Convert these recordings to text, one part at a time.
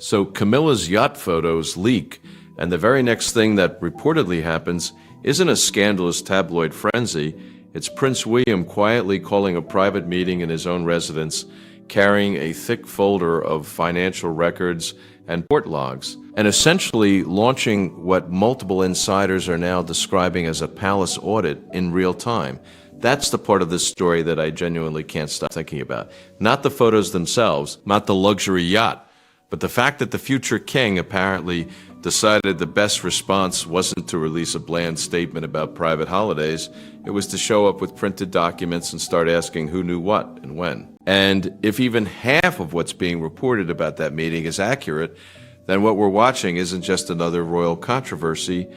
So Camilla's yacht photos leak, and the very next thing that reportedly happens isn't a scandalous tabloid frenzy. It's Prince William quietly calling a private meeting in his own residence, carrying a thick folder of financial records and port logs, and essentially launching what multiple insiders are now describing as a palace audit in real time. That's the part of this story that I genuinely can't stop thinking about. Not the photos themselves, not the luxury yacht, but the fact that the future king apparently decided the best response wasn't to release a bland statement about private holidays. It was to show up with printed documents and start asking who knew what and when. And if even half of what's being reported about that meeting is accurate, then what we're watching isn't just another royal controversy.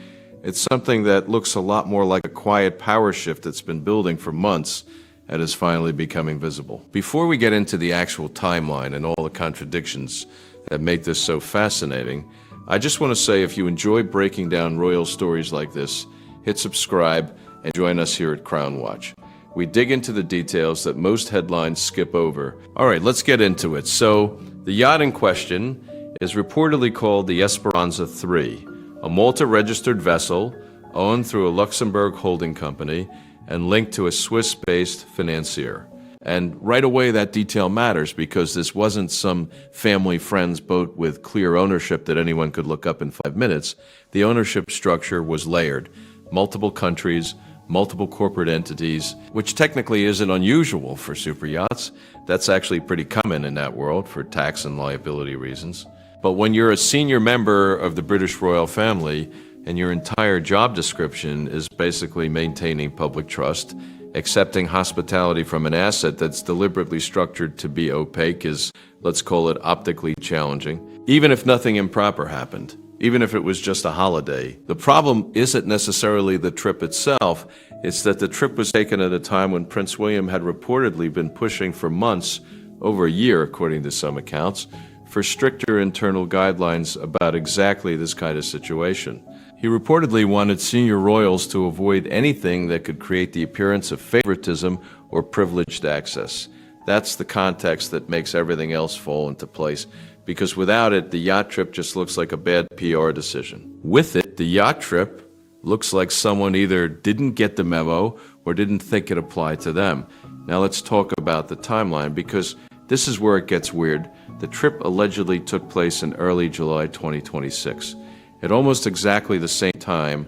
It's something that looks a lot more like a quiet power shift that's been building for months and is finally becoming visible. Before we get into the actual timeline and all the contradictions that make this so fascinating, I just want to say if you enjoy breaking down royal stories like this, hit subscribe and join us here at Crown Watch. We dig into the details that most headlines skip over. All right, let's get into it. So, the yacht in question is reportedly called the Esperanza III, a Malta-registered vessel owned through a Luxembourg holding company and linked to a Swiss-based financier. And right away, that detail matters because this wasn't some family friend's boat with clear ownership that anyone could look up in 5 minutes. The ownership structure was layered. Multiple countries, multiple corporate entities, which technically isn't unusual for super yachts. That's actually pretty common in that world for tax and liability reasons. But when you're a senior member of the British royal family and your entire job description is basically maintaining public trust, accepting hospitality from an asset that's deliberately structured to be opaque is, let's call it, optically challenging. Even if nothing improper happened, even if it was just a holiday. The problem isn't necessarily the trip itself, it's that the trip was taken at a time when Prince William had reportedly been pushing for months, over a year according to some accounts, for stricter internal guidelines about exactly this kind of situation. He reportedly wanted senior royals to avoid anything that could create the appearance of favoritism or privileged access. That's the context that makes everything else fall into place, because without it, the yacht trip just looks like a bad PR decision. With it, the yacht trip looks like someone either didn't get the memo or didn't think it applied to them. Now let's talk about the timeline, because this is where it gets weird. The trip allegedly took place in early July 2026. At almost exactly the same time,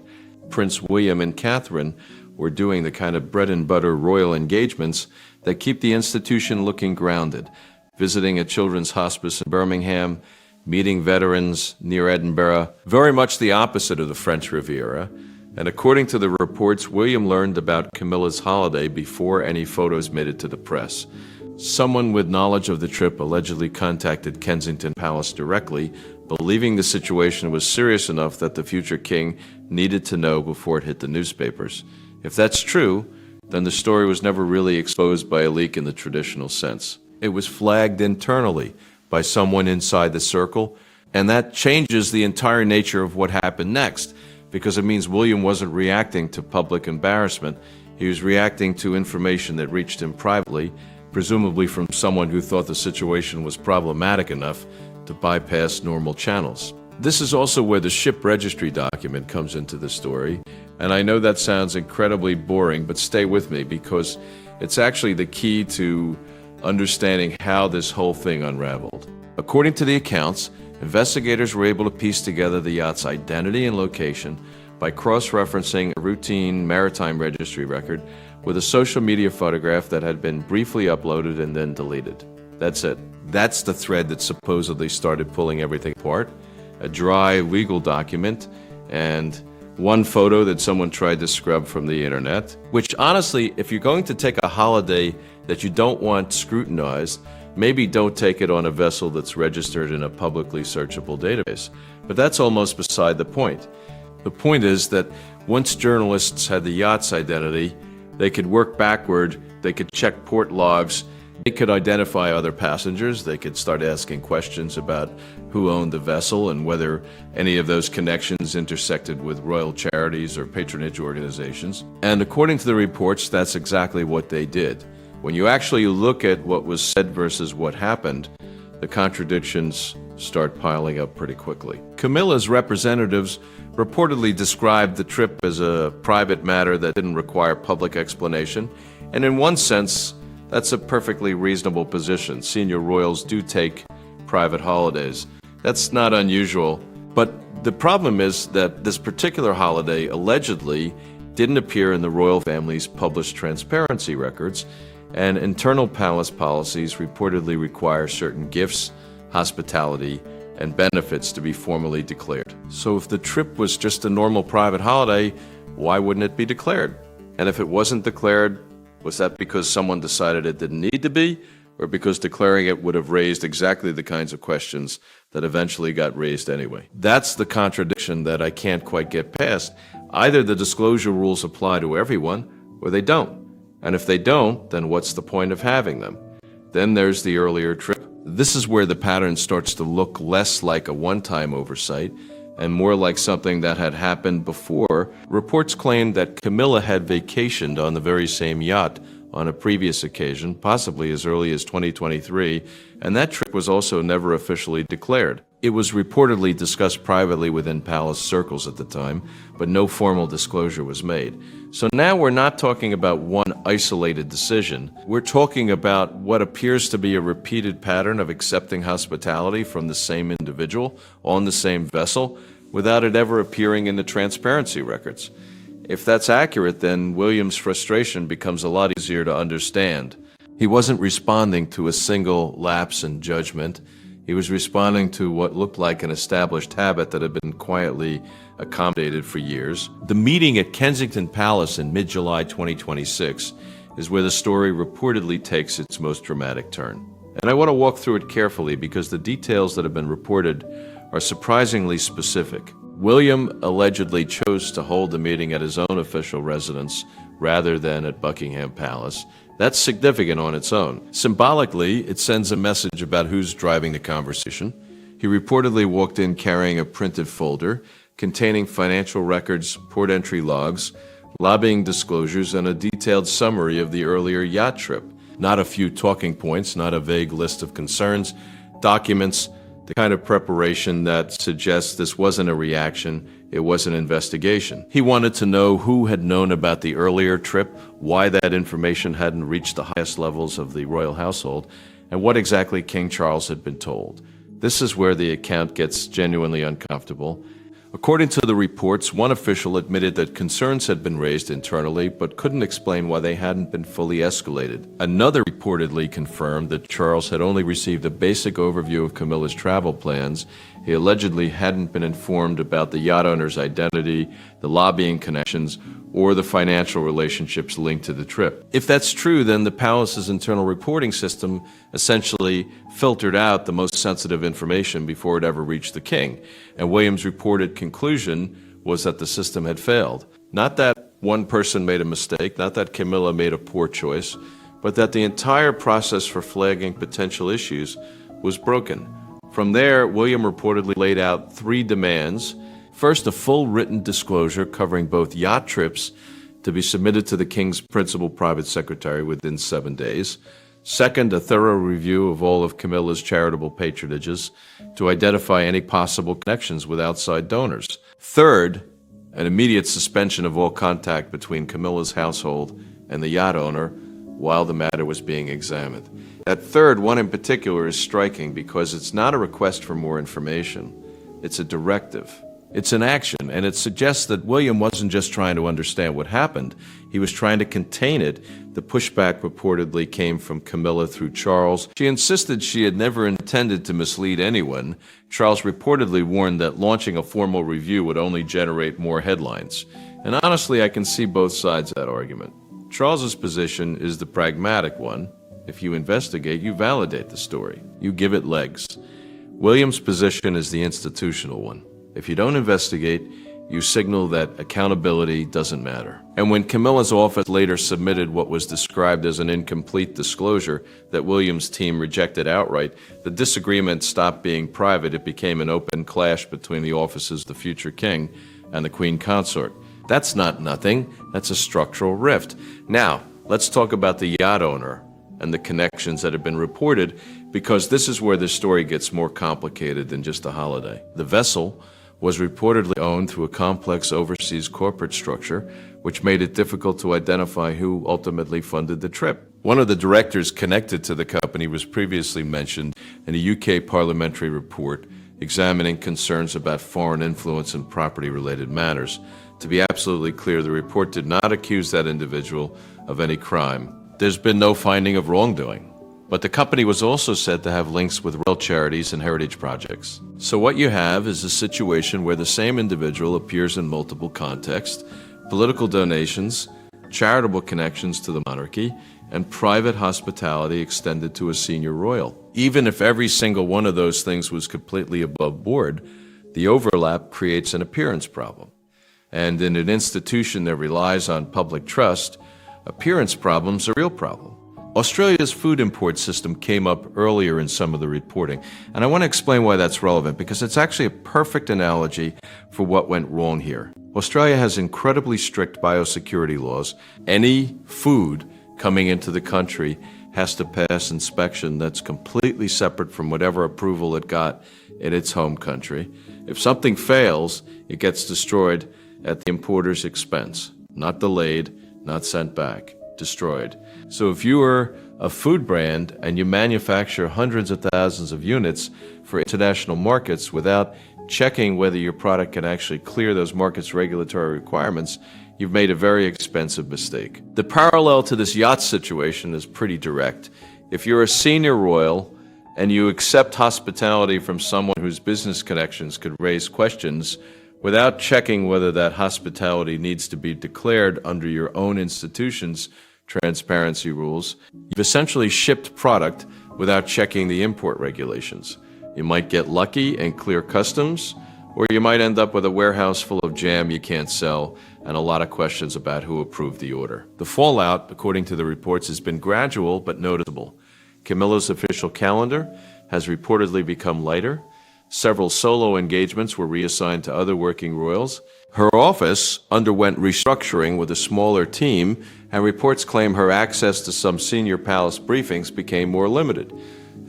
Prince William and Catherine were doing the kind of bread and butter royal engagements that keep the institution looking grounded, visiting a children's hospice in Birmingham, meeting veterans near Edinburgh, very much the opposite of the French Riviera. And according to the reports, William learned about Camilla's holiday before any photos made it to the press. Someone with knowledge of the trip allegedly contacted Kensington Palace directly, believing the situation was serious enough that the future king needed to know before it hit the newspapers. If that's true, then the story was never really exposed by a leak in the traditional sense. It was flagged internally by someone inside the circle, and that changes the entire nature of what happened next, because it means William wasn't reacting to public embarrassment. He was reacting to information that reached him privately, presumably from someone who thought the situation was problematic enough to bypass normal channels. This is also where the ship registry document comes into the story, and I know that sounds incredibly boring, but stay with me because it's actually the key to understanding how this whole thing unraveled. According to the accounts, investigators were able to piece together the yacht's identity and location by cross-referencing a routine maritime registry record with a social media photograph that had been briefly uploaded and then deleted. That's it. That's the thread that supposedly started pulling everything apart. A dry legal document and one photo that someone tried to scrub from the internet, which honestly, if you're going to take a holiday that you don't want scrutinized, maybe don't take it on a vessel that's registered in a publicly searchable database. But that's almost beside the point. The point is that once journalists had the yacht's identity, they could work backward, they could check port logs, they could identify other passengers, they could start asking questions about who owned the vessel and whether any of those connections intersected with royal charities or patronage organizations. And according to the reports, that's exactly what they did. When you actually look at what was said versus what happened, the contradictions start piling up pretty quickly. Camilla's representatives reportedly described the trip as a private matter that didn't require public explanation, and in one sense, that's a perfectly reasonable position. Senior royals do take private holidays. That's not unusual, but the problem is that this particular holiday allegedly didn't appear in the royal family's published transparency records, and internal palace policies reportedly require certain gifts, hospitality, and benefits to be formally declared. So if the trip was just a normal private holiday, why wouldn't it be declared? And if it wasn't declared, was that because someone decided it didn't need to be, or because declaring it would have raised exactly the kinds of questions that eventually got raised anyway? That's the contradiction that I can't quite get past. Either the disclosure rules apply to everyone, or they don't. And if they don't, then what's the point of having them? Then there's the earlier trip. This is where the pattern starts to look less like a one-time oversight and more like something that had happened before. Reports claimed that Camilla had vacationed on the very same yacht on a previous occasion, possibly as early as 2023, and that trip was also never officially declared. It was reportedly discussed privately within palace circles at the time, but no formal disclosure was made. So now we're not talking about one isolated decision. We're talking about what appears to be a repeated pattern of accepting hospitality from the same individual on the same vessel without it ever appearing in the transparency records. If that's accurate, then William's frustration becomes a lot easier to understand. He wasn't responding to a single lapse in judgment. He was responding to what looked like an established habit that had been quietly accommodated for years. The meeting at Kensington Palace in mid-July 2026 is where the story reportedly takes its most dramatic turn. And I want to walk through it carefully because the details that have been reported are surprisingly specific. William allegedly chose to hold the meeting at his own official residence rather than at Buckingham Palace. That's significant on its own. Symbolically, it sends a message about who's driving the conversation. He reportedly walked in carrying a printed folder containing financial records, port entry logs, lobbying disclosures, and a detailed summary of the earlier yacht trip. Not a few talking points, not a vague list of concerns, documents, the kind of preparation that suggests this wasn't a reaction, it was an investigation. He wanted to know who had known about the earlier trip, why that information hadn't reached the highest levels of the royal household, and what exactly King Charles had been told. This is where the account gets genuinely uncomfortable. According to the reports, one official admitted that concerns had been raised internally, but couldn't explain why they hadn't been fully escalated. Another reportedly confirmed that Charles had only received a basic overview of Camilla's travel plans. He allegedly hadn't been informed about the yacht owner's identity, the lobbying connections, or the financial relationships linked to the trip. If that's true, then the palace's internal reporting system essentially filtered out the most sensitive information before it ever reached the king. And William's reported conclusion was that the system had failed. Not that one person made a mistake, not that Camilla made a poor choice, but that the entire process for flagging potential issues was broken. From there, William reportedly laid out 3 demands. First, a full written disclosure covering both yacht trips to be submitted to the king's principal private secretary within 7 days. Second, a thorough review of all of Camilla's charitable patronages to identify any possible connections with outside donors. Third, an immediate suspension of all contact between Camilla's household and the yacht owner while the matter was being examined. That third one in particular is striking because it's not a request for more information. It's a directive. It's an action, and it suggests that William wasn't just trying to understand what happened. He was trying to contain it. The pushback reportedly came from Camilla through Charles. She insisted she had never intended to mislead anyone. Charles reportedly warned that launching a formal review would only generate more headlines. And honestly, I can see both sides of that argument. Charles's position is the pragmatic one. If you investigate, you validate the story. You give it legs. William's position is the institutional one. If you don't investigate, you signal that accountability doesn't matter. And when Camilla's office later submitted what was described as an incomplete disclosure that William's team rejected outright, the disagreement stopped being private. It became an open clash between the offices of the future king and the queen consort. That's not nothing. That's a structural rift. Now, let's talk about the yacht owner and the connections that have been reported because this is where the story gets more complicated than just a holiday. The vessel was reportedly owned through a complex overseas corporate structure, which made it difficult to identify who ultimately funded the trip. One of the directors connected to the company was previously mentioned in a UK parliamentary report examining concerns about foreign influence in property-related matters. To be absolutely clear, the report did not accuse that individual of any crime. There's been no finding of wrongdoing. But the company was also said to have links with royal charities and heritage projects. So what you have is a situation where the same individual appears in multiple contexts: political donations, charitable connections to the monarchy, and private hospitality extended to a senior royal. Even if every single one of those things was completely above board, the overlap creates an appearance problem. And in an institution that relies on public trust, appearance problems are a real problem. Australia's food import system came up earlier in some of the reporting, and I want to explain why that's relevant, because it's actually a perfect analogy for what went wrong here. Australia has incredibly strict biosecurity laws. Any food coming into the country has to pass inspection that's completely separate from whatever approval it got in its home country. If something fails, it gets destroyed at the importer's expense, not delayed, not sent back. Destroyed. So if you are a food brand and you manufacture hundreds of thousands of units for international markets without checking whether your product can actually clear those markets' regulatory requirements, you've made a very expensive mistake. The parallel to this yacht situation is pretty direct. If you're a senior royal and you accept hospitality from someone whose business connections could raise questions without checking whether that hospitality needs to be declared under your own institution's transparency rules, you've essentially shipped product without checking the import regulations. You might get lucky and clear customs, or you might end up with a warehouse full of jam you can't sell and a lot of questions about who approved the order. The fallout, according to the reports, has been gradual but noticeable. Camilla's official calendar has reportedly become lighter. Several solo engagements were reassigned to other working royals. Her office underwent restructuring with a smaller team, and reports claim her access to some senior palace briefings became more limited.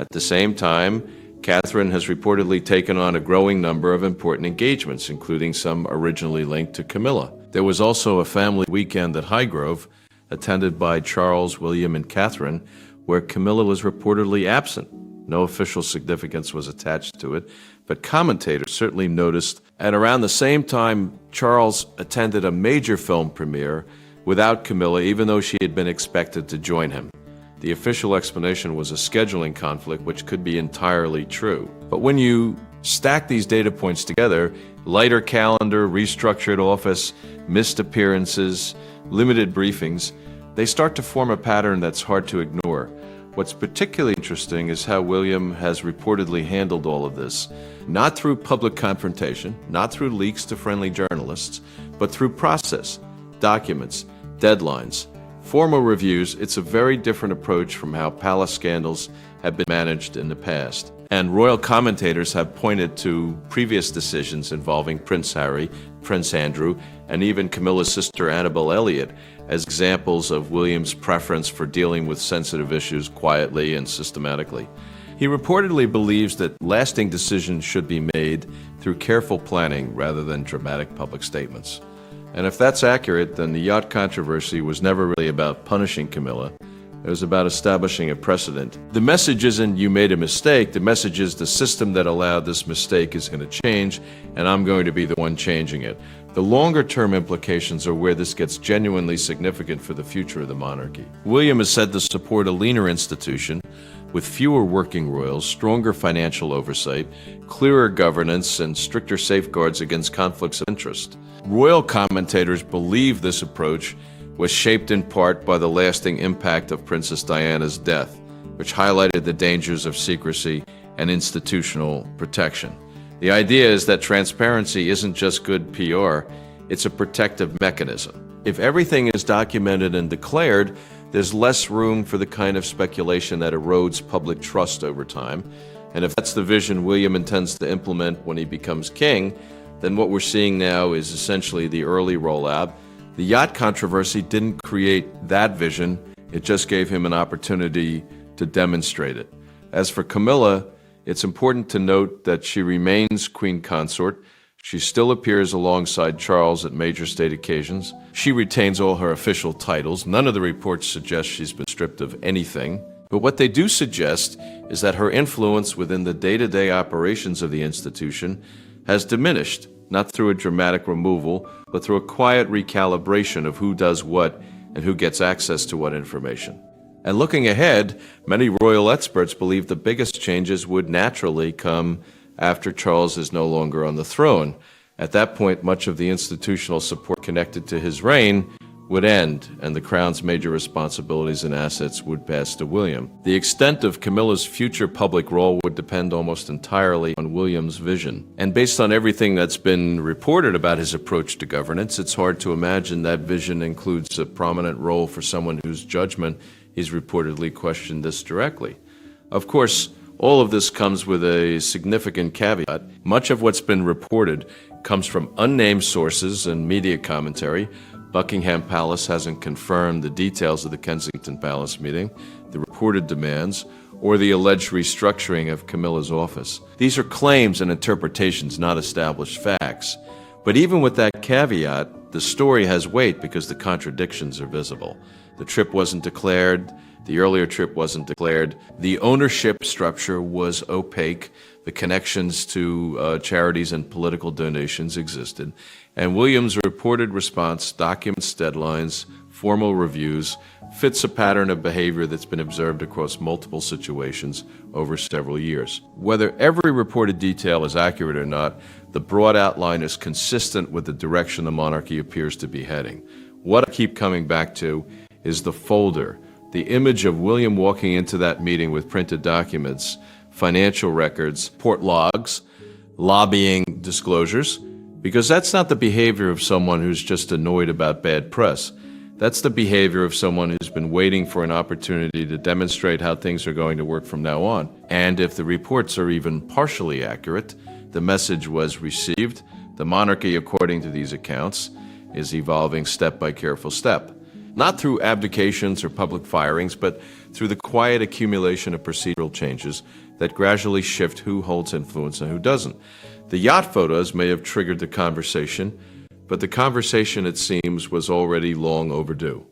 At the same time, Catherine has reportedly taken on a growing number of important engagements, including some originally linked to Camilla. There was also a family weekend at Highgrove, attended by Charles, William, and Catherine, where Camilla was reportedly absent. No official significance was attached to it, but commentators certainly noticed. At around the same time, Charles attended a major film premiere without Camilla, even though she had been expected to join him. The official explanation was a scheduling conflict, which could be entirely true. But when you stack these data points together, lighter calendar, restructured office, missed appearances, limited briefings, they start to form a pattern that's hard to ignore. What's particularly interesting is how William has reportedly handled all of this, not through public confrontation, not through leaks to friendly journalists, but through process, documents, deadlines, formal reviews. It's a very different approach from how palace scandals have been managed in the past. And royal commentators have pointed to previous decisions involving Prince Harry, Prince Andrew, and even Camilla's sister Annabel Elliot as examples of William's preference for dealing with sensitive issues quietly and systematically. He reportedly believes that lasting decisions should be made through careful planning rather than dramatic public statements. And if that's accurate, then the yacht controversy was never really about punishing Camilla. It was about establishing a precedent. The message isn't you made a mistake. The message is the system that allowed this mistake is going to change, and I'm going to be the one changing it. The longer-term implications are where this gets genuinely significant for the future of the monarchy. William is said to support a leaner institution with fewer working royals, stronger financial oversight, clearer governance, and stricter safeguards against conflicts of interest. Royal commentators believe this approach was shaped in part by the lasting impact of Princess Diana's death, which highlighted the dangers of secrecy and institutional protection. The idea is that transparency isn't just good PR, it's a protective mechanism. If everything is documented and declared, there's less room for the kind of speculation that erodes public trust over time. And if that's the vision William intends to implement when he becomes king, then what we're seeing now is essentially the early rollout. The yacht controversy didn't create that vision, it just gave him an opportunity to demonstrate it. As for Camilla, it's important to note that she remains queen consort. She still appears alongside Charles at major state occasions. She retains all her official titles. None of the reports suggest she's been stripped of anything. But what they do suggest is that her influence within the day-to-day operations of the institution has diminished, not through a dramatic removal, but through a quiet recalibration of who does what and who gets access to what information. And looking ahead, many royal experts believe the biggest changes would naturally come after Charles is no longer on the throne. At that point, much of the institutional support connected to his reign would end, and the crown's major responsibilities and assets would pass to William. The extent of Camilla's future public role would depend almost entirely on William's vision. And based on everything that's been reported about his approach to governance, it's hard to imagine that vision includes a prominent role for someone whose judgment he's reportedly questioned this directly. Of course, all of this comes with a significant caveat. Much of what's been reported comes from unnamed sources and media commentary. Buckingham Palace hasn't confirmed the details of the Kensington Palace meeting, the reported demands, or the alleged restructuring of Camilla's office. These are claims and interpretations, not established facts. But even with that caveat, the story has weight because the contradictions are visible. The trip wasn't declared. The earlier trip wasn't declared. The ownership structure was opaque. The connections to charities and political donations existed. And William's reported response documents deadlines, formal reviews, fits a pattern of behavior that's been observed across multiple situations over several years. Whether every reported detail is accurate or not, the broad outline is consistent with the direction the monarchy appears to be heading. What I keep coming back to is the folder, the image of William walking into that meeting with printed documents, financial records, port logs, lobbying disclosures, because that's not the behavior of someone who's just annoyed about bad press. That's the behavior of someone who's been waiting for an opportunity to demonstrate how things are going to work from now on. And if the reports are even partially accurate, the message was received. The monarchy, according to these accounts, is evolving step by careful step. Not through abdications or public firings, but through the quiet accumulation of procedural changes that gradually shift who holds influence and who doesn't. The yacht photos may have triggered the conversation, but the conversation, it seems, was already long overdue.